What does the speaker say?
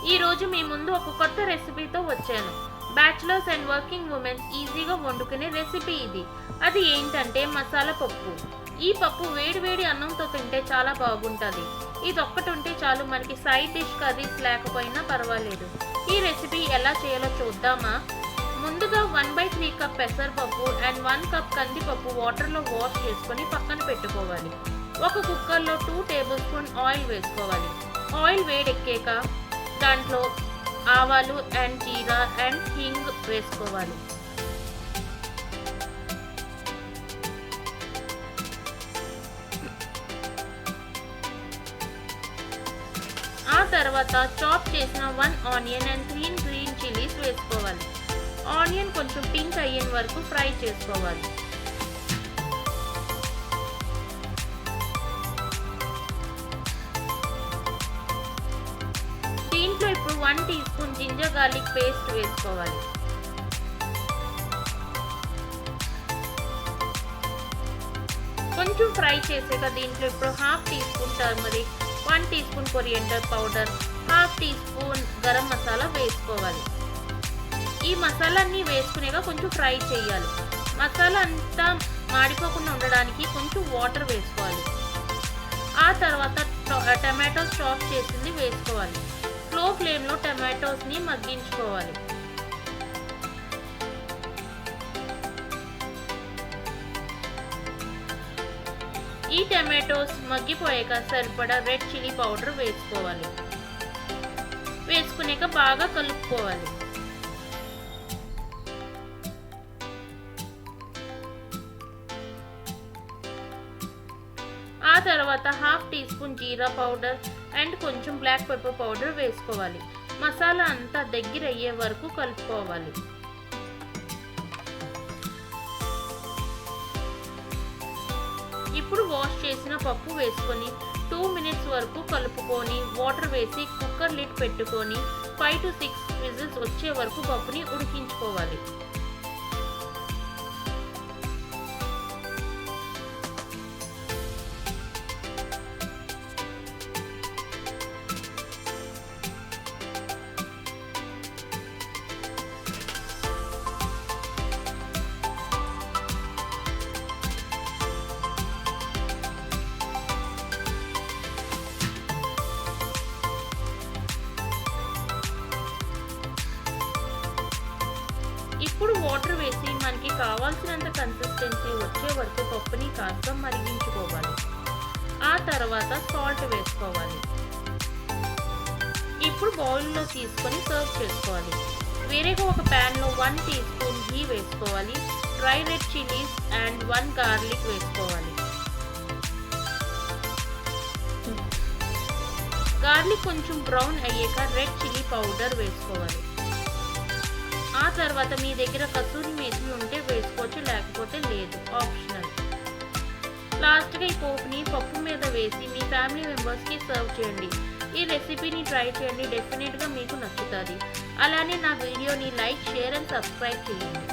ఈరోజు మీ ముందు ఒక కొత్త రెసిపీతో వచ్చాను. బ్యాచిలర్స్ అండ్ వర్కింగ్ ఉమెన్స్ ఈజీగా వండుకునే రెసిపీ ఇది. అది ఏంటంటే మసాలా పప్పు. ఈ పప్పు వేడి వేడి అన్నంతో తింటే చాలా బాగుంటుంది. ఇది ఒక్కటి ఉంటే చాలు, మనకి సైడ్ డిష్ కర్రీస్ లేకపోయినా పర్వాలేదు. ఈ రెసిపీ ఎలా చేయాలో చూద్దామా? ముందుగా 1/3 కప్ పెసరపప్పు అండ్ 1 కప్ కందిపప్పు వాటర్లో వాష్ చేసుకొని పక్కన పెట్టుకోవాలి. ఒక కుక్కర్లో 2 టేబుల్ స్పూన్ ఆయిల్ వేసుకోవాలి. ఆయిల్ వేడెక్కాక దాంట్లో ఆవాలు అండ్ జీరా అండ్ హింగ్ వేసుకోవాలి. ఆ తర్వాత చాప్ చేసిన 1 ఆనియన్ అండ్ 3 గ్రీన్ చిల్లీస్ వేసుకోవాలి. ఆనియన్ కొంచెం పింక్ అయ్యేంత వరకు ఫ్రై చేసుకోవాలి. దీంట్లో ఇప్పుడు 1 tea spoon ginger garlic paste వేసుకోవాలి. కొంచెం ఫ్రై చేసాక దీంట్లో ఇప్పుడు half tea spoon turmeric, 1 tea spoon coriander powder, half tea spoon garam masala వేసుకోవాలి. ఈ మసాలాన్ని వేసుకునేగా కొంచెం ఫ్రై చేయాలి. మసాలా అంతా మాడిపోకుండా ఉండడానికి కొంచెం వాటర్ వేసుకోవాలి. ఆ తర్వాత టమాటోస్ చాప్ చేసింది వేసుకోవాలి. స్లో ఫ్లేమ్లో టమాటోస్ని మగ్గించుకోవాలి. ఈ టమాటోస్ మగ్గిపోయాక సరిపడా రెడ్ చిల్లీ పౌడర్ వేసుకోవాలి. వేసుకునేక బాగా కలుపుకోవాలి. ఆ తర్వాత half tea spoon jeera powder and కొంచెం బ్లాక్ పెప్పర్ పౌడర్ వేసుకోవాలి. మసాలా అంతా దగ్గర అయ్యే వరకు కలుపుకోవాలి. ఇప్పుడు వాష్ చేసిన పప్పు వేసుకొని 2 మినిట్స్ వరకు కలుపుకొని వాటర్ వేసి కుక్కర్ లిడ్ పెట్టుకొని 5 to 6 విజిల్స్ వచ్చే వరకు పప్పుని ఉడికించుకోవాలి. ఇప్పుడు వాటర్ వేసి మనకి కావాల్సినంత కన్సిస్టెన్సీ వచ్చే వరకు పప్పుని కాస్త మరిగించుకోవాలి. ఆ తర్వాత సాల్ట్ వేసుకోవాలి. ఇప్పుడు బౌల్లో తీసుకొని సర్వ్ చేసుకోవాలి. వేరేగా ఒక ప్యాన్లో 1 టీ స్పూన్ ఘీ వేసుకోవాలి. Dry red chillies and 1 garlic వేసుకోవాలి. గార్లిక్ కొంచెం బ్రౌన్ అయ్యాక రెడ్ చిల్లీ పౌడర్ వేసుకోవాలి. ఆ తర్వాత మీ దగ్గర కసూరి మేతి ఉంటే వేసుకోవచ్చు, లేకపోతే లేదు, ఆప్షనల్. లాస్ట్గా ఈ పోపుని పప్పు మీద వేసి మీ ఫ్యామిలీ మెంబర్స్కి సర్వ్ చేయండి. ఈ రెసిపీని ట్రై చేయండి, డెఫినెట్గా మీకు నచ్చుతుంది. అలానే నా వీడియోని లైక్, షేర్ అండ్ సబ్స్క్రైబ్ చేయండి.